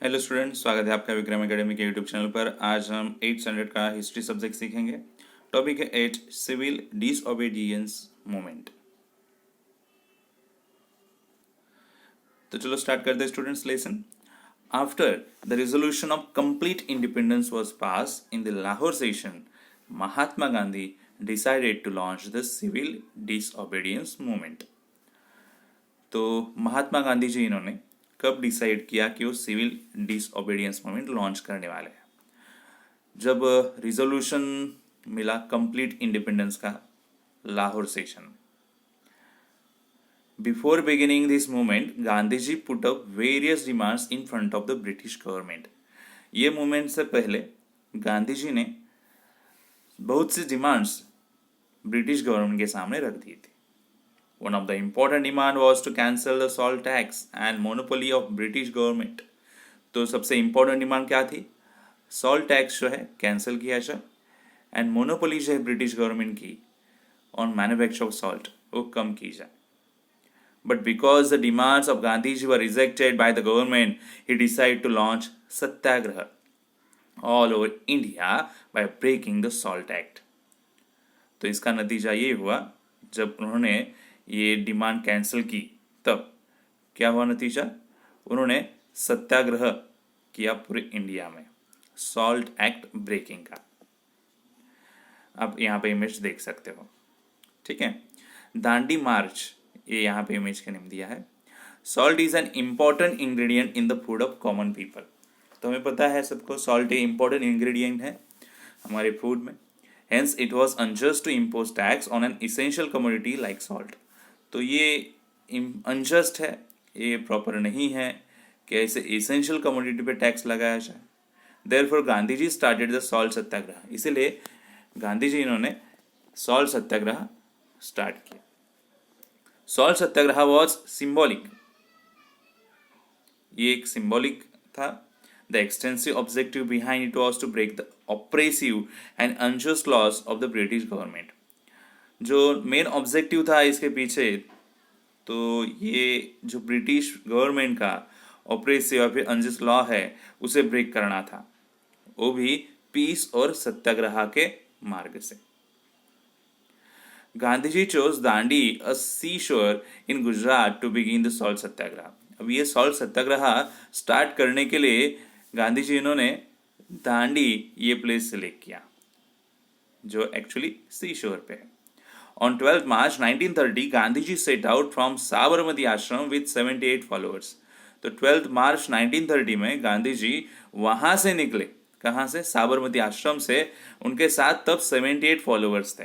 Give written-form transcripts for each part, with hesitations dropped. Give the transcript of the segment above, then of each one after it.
Hello student, स्वागत है आपका विक्रम एकेडमी के यूट्यूब चैनल पर। आज हम 8 स्टैंडर्ड का हिस्ट्री सब्जेक्ट सीखेंगे। टॉपिक है 8 सिविल डिसओबीडियंस मूवमेंट। तो चलो स्टार्ट करते हैं students lesson. After the resolution of complete independence was pass in the Lahore session, Mahatma Gandhi decided to launch the civil disobedience movement. तो महात्मा गांधी जी इन्होंने कब डिसाइड किया कि वो सिविल डिसओबीडियंस मूवमेंट लॉन्च करने वाले हैं? जब रिजोल्यूशन मिला कंप्लीट इंडिपेंडेंस का Lahore session. Before beginning this movement, Gandhi ji put up various demands in front of the British government. ये मूवमेंट से पहले गांधी जी ने बहुत सी डिमांड्स ब्रिटिश गवर्नमेंट के सामने रख दी थी। One of the important demand was to cancel the salt tax and monopoly of British government. तो सबसे important डिमांड क्या थी? सॉल्ट टैक्स जो है कैंसिल किया जाए एंड मोनोपोली जो है ब्रिटिश गवर्नमेंट की ऑन मैन्युफैक्चर ऑफ सॉल्ट वो कम की जाए। But because the demands of Gandhi ji were rejected by the government, he decide to launch satyagraha all over India by breaking the salt act. तो इसका नतीजा ये हुआ, जब उन्होंने ये डिमांड कैंसिल की तब क्या हुआ नतीजा? उन्होंने सत्याग्रह किया पूरे इंडिया में सॉल्ट एक्ट ब्रेकिंग का। आप यहाँ पे इमेज देख सकते हो, ठीक है। दांडी मार्च, ये यहाँ पे इमेज का नेम दिया है। Salt is an important ingredient in the food of common people. तो हमें पता है सबको, सॉल्ट एक इम्पॉर्टेंट इंग्रेडिएंट है हमारे फूड में। Hence it was unjust to impose tax on an essential commodity like salt. तो ये अनजस्ट है, ये प्रॉपर नहीं है कि ऐसे इसेंशियल कमोडिटी पे टैक्स लगाया जाए। Therefore Gandhi ji started the salt satyagraha. इसीलिए गांधी जी इन्होंने सॉल्ट सत्याग्रह स्टार्ट किया। सॉल्ट सत्याग्रह वॉज सिंबॉलिक, ये एक सिंबॉलिक था। The extensive objective behind it was to break the oppressive and unjust laws of the British government. जो मेन ऑब्जेक्टिव था इसके पीछे, तो ये जो ब्रिटिश गवर्नमेंट का ऑपरेसिव या फिर अनजस्ट लॉ है उसे ब्रेक करना था, वो भी पीस और सत्याग्रह के मार्ग से। Gandhi ji chose Dandi a sea shore in Gujarat to begin the salt satyagraha. अब ये सॉल्ट सत्याग्रह स्टार्ट करने के लिए गांधी जी इन्होंने दांडी ये प्लेस सेलेक्ट किया जो एक्चुअली सी शोर पे है। On 12 March 1930, Gandhi ji set out from Sabarmati आश्रम with 78 followers। तो 12 मार्च 1930 में गांधी जी वहां से निकले। कहाँ से? साबरमती आश्रम से। उनके साथ तब 78 फॉलोअर्स थे।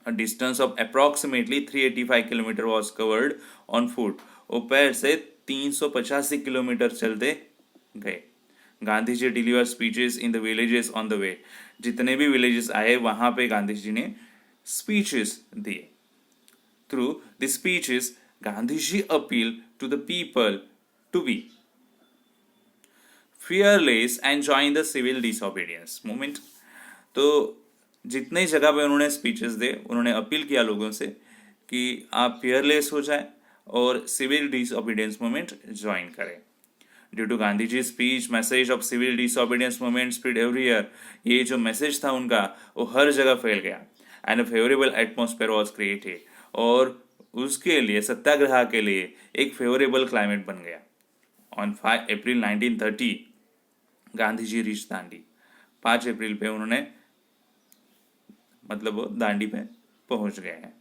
A distance of approximately 385 kilometre was covered on foot। वो पैर से 385 किलोमीटर चलते गए। Gandhi ji deliver speeches in the villages on the way. जितने भी विलेजेस आए वहां पे गांधी जी ने speeches दिए। Through the speeches, Gandhiji appealed to the people to be fearless and join the civil disobedience movement। तो जितने जगह पे उन्होंने स्पीचेस दे, उन्होंने अपील किया लोगों से कि आप फियरलेस हो जाए और सिविल डिसओबीडियंस मूवमेंट ज्वाइन करें। Due to Gandhi ji speech, message of civil disobedience movement spread everywhere. ये जो मैसेज था उनका वो हर जगह फैल गया and a favourable atmosphere was created. और उसके लिए, सत्याग्रह के लिए एक फेवरेबल क्लाइमेट बन गया। On 5 April 1930 Gandhi ji reach Dandi. 5 अप्रैल पे उन्होंने मतलब वो दांडी पे पहुंच गए हैं।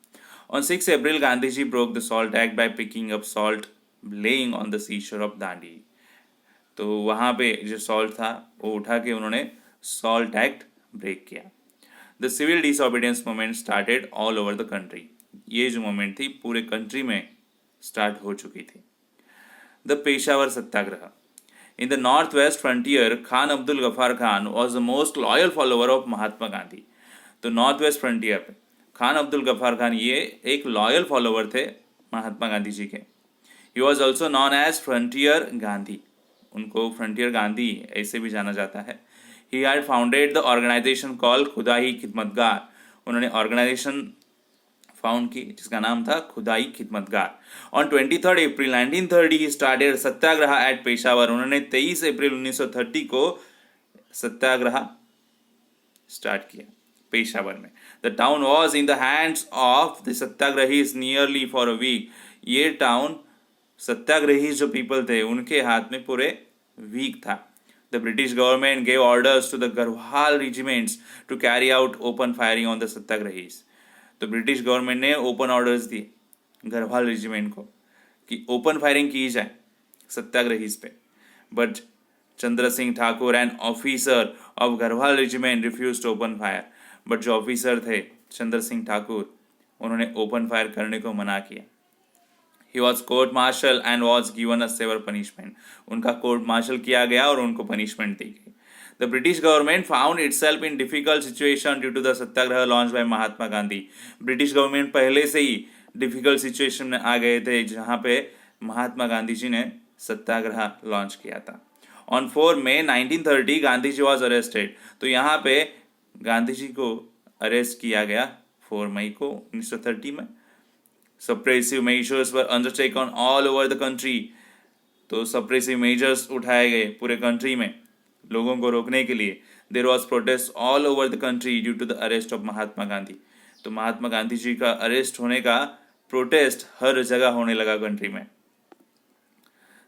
On 6 April Gandhi ji broke the salt act by picking up salt laying on the seashore of Dandi. तो वहाँ पे जो सॉल्ट था वो उठा के उन्होंने सॉल्ट एक्ट ब्रेक किया। The civil disobedience movement started all over the country. ये जो मूवमेंट थी पूरे कंट्री में स्टार्ट हो चुकी थी। The Peshawar satyagraha. In the north west frontier, Khan Abdul Ghaffar Khan was the most loyal follower of Mahatma Gandhi. तो नॉर्थ वेस्ट फ्रंटियर पे खान अब्दुल गफार खान ये एक लॉयल फॉलोअर थे महात्मा गांधी जी के। He was also known as frontier Gandhi. उनको फ्रंटियर गांधी ऐसे भी जाना जाता है। He had founded the organization called खुदा ही खिदमतगार। उन्होंने ऑर्गेनाइजेशन फाउंड की, जिसका नाम था Khudai Khidmatgar. On 23 April 1930 he started satyagraha at Peshawar. उन्होंने 23 अप्रैल 1930 को सत्याग्रह स्टार्ट किया पेशावर में। The town was in the hands of the satyagrahis nearly for a week. ये टाउन सत्याग्रही जो पीपल थे उनके हाथ में पूरे वीक था। The British government gave orders to the Garhwal regiments to carry out open firing on the satyagrahis. तो ब्रिटिश गवर्नमेंट ने ओपन ऑर्डर्स दिए गढ़वाल रेजिमेंट को कि ओपन फायरिंग की जाए सत्याग्रहीज पे, but Chandra Singh Thakur and officer of Garhwal regiment refuse to open fire. But जो officer थे चंद्र सिंह ठाकुर, उन्होंने ओपन फायर करने को मना किया। He was court martial and was given a severe punishment. उनका कोर्ट मार्शल किया गया और उनको पनिशमेंट दी गई। The British government found itself in difficult situation due to the satyagraha launch by Mahatma Gandhi. British government पहले से ही डिफिकल्ट सिचुएशन में आ गए थे जहां पे महात्मा गांधी जी ने सत्याग्रह लॉन्च किया था। On 4 May 1930 Gandhi ji was arrested. तो यहाँ पे गांधी जी को अरेस्ट किया गया 4 मई को 1930 में। Suppressive measures were undertaken all over the country. तो सप्रेसिव मेजर्स उठाए गए पूरे कंट्री में लोगों को रोकने के लिए। There was protest all over the country due to the arrest of Mahatma Gandhi. तो महात्मा गांधी जी का अरेस्ट होने का प्रोटेस्ट हर जगह होने लगा कंट्री में।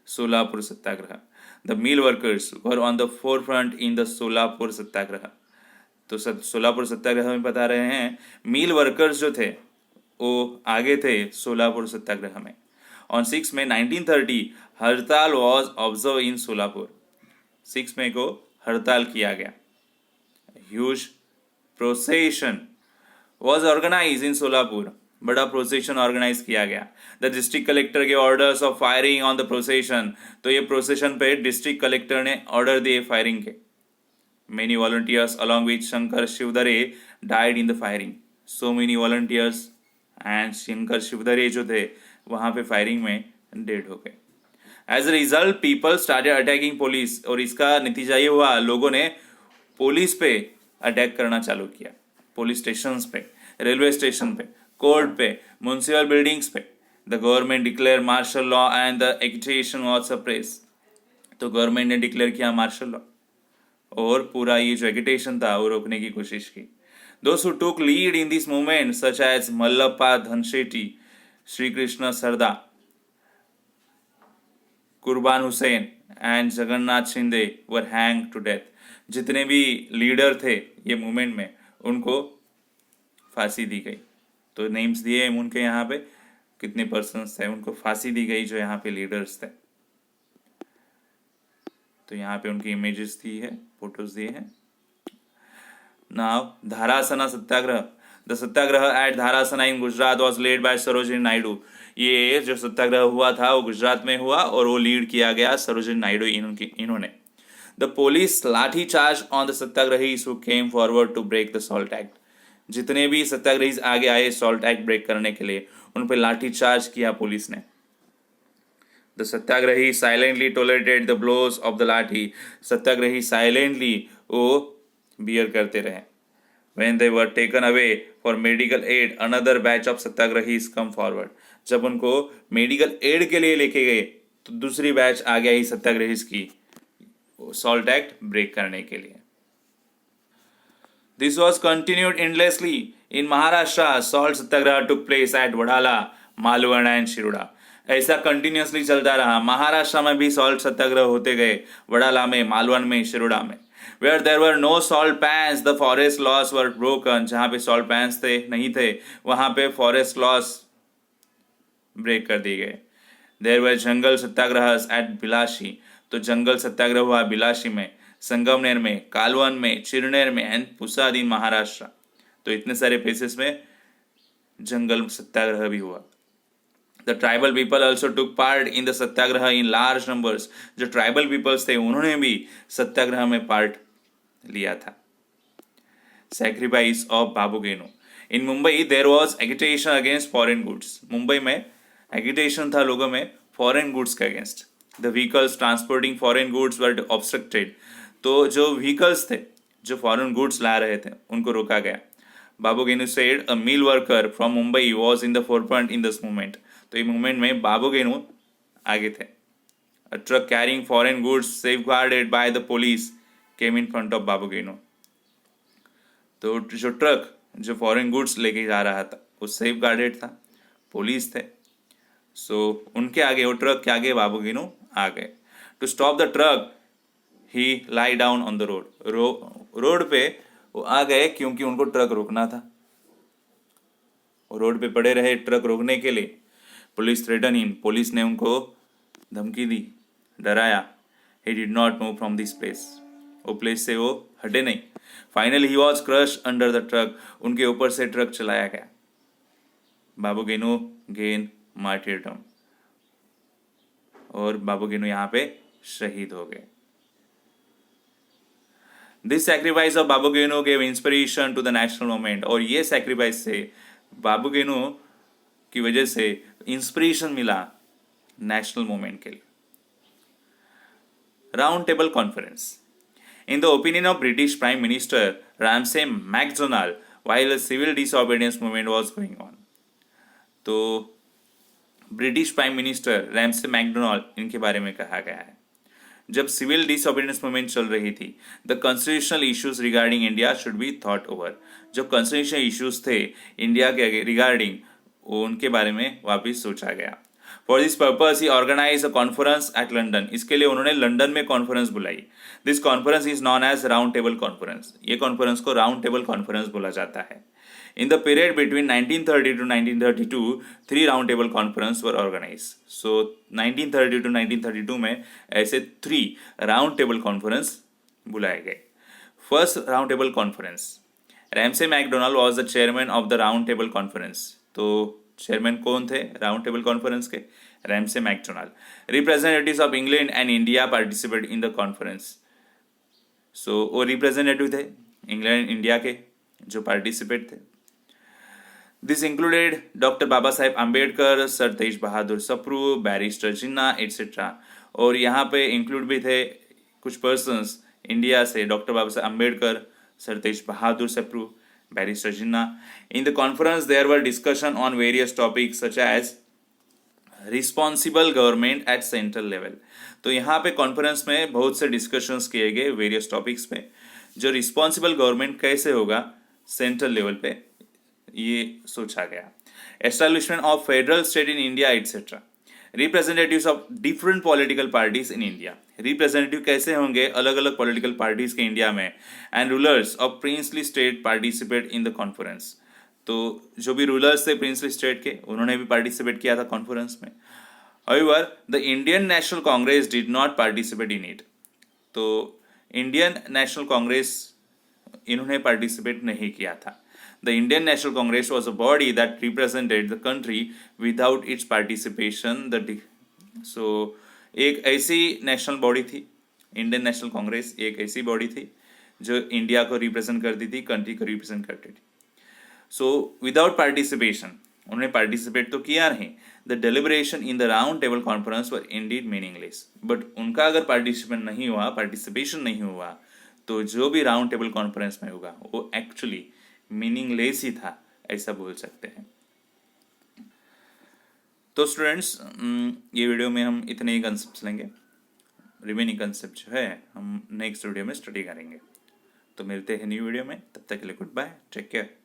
Solapur Satyagraha. The mill workers were on the forefront in the Solapur Satyagraha. तो सोलापुर सत्याग्रह में बता रहे हैं मिल वर्कर्स जो थे वो आगे थे सोलापुर सत्याग्रह में। On 6 May 1930 hartal was observe in Solapur. 6 मई को हड़ताल किया गया। Huge procession was organise in Solapur. बड़ा प्रोसेशन ऑर्गेनाइज किया गया। द डिस्ट्रिक्ट कलेक्टर के orders of firing on the procession. तो ये प्रोसेशन पे डिस्ट्रिक्ट कलेक्टर ने ऑर्डर दिए फायरिंग के। Many volunteers along with Shankar Shivdare died in the firing. So many volunteers and Shankar Shivdare जो थे वहां पे फायरिंग में डेड हो गए। As a result people started attacking police. और इसका नतीजा ये हुआ लोगों ने पुलिस पे अटैक करना चालू किया। पुलिस स्टेशन पे, रेलवे स्टेशन पे, कोर्ट पे, म्युनिसिपल बिल्डिंग्स पे। The government declare martial law and the agitation was suppress. तो गवर्नमेंट ने डिक्लेयर किया मार्शल लॉ और पूरा ये जो एजिटेशन था वो रोकने की कोशिश की। Those who took lead in this movement such as Mallappa Dhanshetty, Sri Krishna Sarda, Kurban Hussain and Jagannath Shinde were hang to death. जितने भी लीडर थे ये मूवमेंट में उनको फांसी दी गई। तो नेम्स दिए हैं उनके यहाँ पे कितने पर्सन्स थे उनको फांसी दी गई जो यहाँ पे लीडर्स थे। तो यहाँ पे उनकी इमेजेस दी है, फोटोज दिए हैं। Now Dharasana Satyagraha. The satyagraha at Dharasana in Gujarat was led by Sarojini Naidu. ये जो सत्याग्रह हुआ था वो गुजरात में हुआ और वो लीड किया गया सरोजिनी नायडू इन्होंने। The police lathi charge on the satyagrahis who came forward to break the salt act. जितने भी सत्याग्रही आगे आए सॉल्ट एक्ट ब्रेक करने के लिए उन पर लाठी चार्ज किया पुलिस ने। The satyagrahi silently tolerated the blows of the lathi. Satyagrahi silently वो बियर करते रहे। When they were taken away for medical aid, another batch of satyagrahis come forward. जब उनको मेडिकल एड के लिए लेके गए तो दूसरी बैच आ गया ही सत्याग्रहीज की सॉल्ट एक्ट ब्रेक करने के लिए। This was continued endlessly in Maharashtra. Salt Satyagraha took place at Wadala, Malvan and Shiroda. ऐसा कंटिन्यूसली चलता रहा। महाराष्ट्र में भी सॉल्ट सत्याग्रह होते गए, वडाला में, मालवण में, शिरोडा में। Where there were no salt pans, the forest laws were broken. जहाँ पे salt pans थे नहीं थे वहाँ पे forest laws ब्रेक कर दिए गए। There were jungle Satyagraha at बिलाशी। तो जंगल सत्याग्रह हुआ बिलाशी में, संगमनेर में, कालवन में, चिरनेर में एंड पुसाद इन महाराष्ट्र। तो इतने सारे प्लेसेस में जंगल सत्याग्रह भी हुआ। The tribal people also took part in the Satyagraha in large numbers. जो ट्राइबल पीपल्स थे उन्होंने भी सत्याग्रह में पार्ट लिया था। Sacrifice of Babu Genu. In Mumbai there was agitation against foreign goods. Mumbai में एगिटेशन था लोगों में फॉरेन गुड्स के against. The vehicles transporting foreign goods were obstructed. तो जो व्हीकल्स थे जो फॉरेन गुड्स ला रहे थे उनको रोका गया। Babu Genu Said a mill worker from Mumbai was in the forefront in this movement. तो ये मूवमेंट में बाबू गेनू आगे थे। A truck carrying foreign goods safeguarded by the police came in front of Babu Genu. तो जो ट्रक जो फॉरेन गुड्स लेके जा रहा था वो सेफ गार्डेड था, पुलिस थे। सो उनके आगे, वो ट्रक के आगे बाबू गेनू आ गए। To stop the truck he lay down on the road. Road पे वो आ गए क्योंकि उनको ट्रक रोकना था। वो रोड पे पड़े रहे ट्रक रोकने के लिए। पुलिस थ्रेटन हिम, पुलिस ने उनको धमकी दी, डराया। He did not move from this place, वो प्लेस से वो हटे नहीं। Finally he was crush under the truck, उनके ऊपर से ट्रक चलाया गया। बाबू गेनू गेन मार्टियरडम, और बाबू गेनू यहाँ पे शहीद हो गए। This sacrifice of Babu Genu gave inspiration to the national movement. और ये सैक्रिफाइस से, बाबू गेनू की वजह से इंस्पिरेशन मिला नेशनल मूवमेंट के लिए। Round table conference. In the opinion of British Prime Minister Ramsay MacDonald, while a civil disobedience movement was going on, तो British prime minister Ramsay MacDonald इनके बारे में कहा गया है, जब सिविल डिसओबीडियंस मूवमेंट चल रही थी, the constitutional issues regarding India should be thought over. जो कॉन्स्टिट्यूशनल इश्यूज थे इंडिया के रिगार्डिंग, उनके बारे में वापस सोचा गया। फॉर दिस पर्पज ही organise a conference at London. इसके लिए उन्होंने लंदन में कॉन्फ्रेंस बुलाई। This conference is known as round table conference. ये कॉन्फ्रेंस को राउंड टेबल कॉन्फ्रेंस बोला जाता है। In the period between 1930 to 1932 3 round table conference were organise. So 1930 to 1932 में ऐसे 3 राउंड टेबल कॉन्फ्रेंस बुलाए गए। First round table conference, Ramsay MacDonald was the chairman of the round table conference. तो chairman कौन थे राउंड टेबल कॉन्फ्रेंस के? Ramsay MacDonald. Representatives of England and India participate in the conference. So वो representative थे England India के जो participate थे। This included doctor Baba Saheb Ambedkar, sir Tej Bahadur Sapru, barrister Jinnah etcetera. और यहाँ पे इंक्लूड भी थे कुछ पर्सन्स इंडिया से, doctor Baba Saheb Ambedkar, sir Tej Bahadur Sapru, barrister Jinnah. In the conference, there were discussion on various topics such as responsible government at central level. तो यहाँ पे कॉन्फ्रेंस में बहुत से डिस्कशंस किए गए वेरियस टॉपिक्स पे, जो रिस्पॉन्सिबल गवर्नमेंट कैसे होगा सेंट्रल लेवल पे, ये सोचा गया। Establishment of federal state in India etcetera. Representatives of different political parties in India. Representative कैसे होंगे अलग अलग पॉलिटिकल पार्टीज के इंडिया में। And rulers of princely state participate in the conference. तो जो भी रूलर्स थे प्रिंसली स्टेट के, उन्होंने भी पार्टिसिपेट किया था कॉन्फ्रेंस में। However, the Indian National Congress did not participate in it. तो इंडियन नेशनल कांग्रेस इन्होंने पार्टिसिपेट नहीं किया था। The Indian National Congress was a body that represented the country without its participation. So एक ऐसी नेशनल बॉडी थी, Indian National Congress एक ऐसी बॉडी थी जो इंडिया को रिप्रेजेंट करती थी, कंट्री को रिप्रेजेंट करती थी। सो विदाउट पार्टिसिपेशन, उन्होंने पार्टिसिपेट तो किया नहीं। The deliberation in the round table conference were Indeed meaningless. But उनका अगर पार्टिसिपेशन नहीं हुआ तो जो भी राउंड टेबल कॉन्फ्रेंस में होगा वो एक्चुअली मीनिंगलेस ही था, ऐसा बोल सकते हैं। तो स्टूडेंट्स, ये वीडियो में हम इतने ही कंसेप्ट लेंगे। रिमेनिंग कंसेप्ट जो है हम नेक्स्ट वीडियो में स्टडी करेंगे। तो मिलते हैं न्यू वीडियो में, तब तक के लिए गुड बाय, टेक केयर।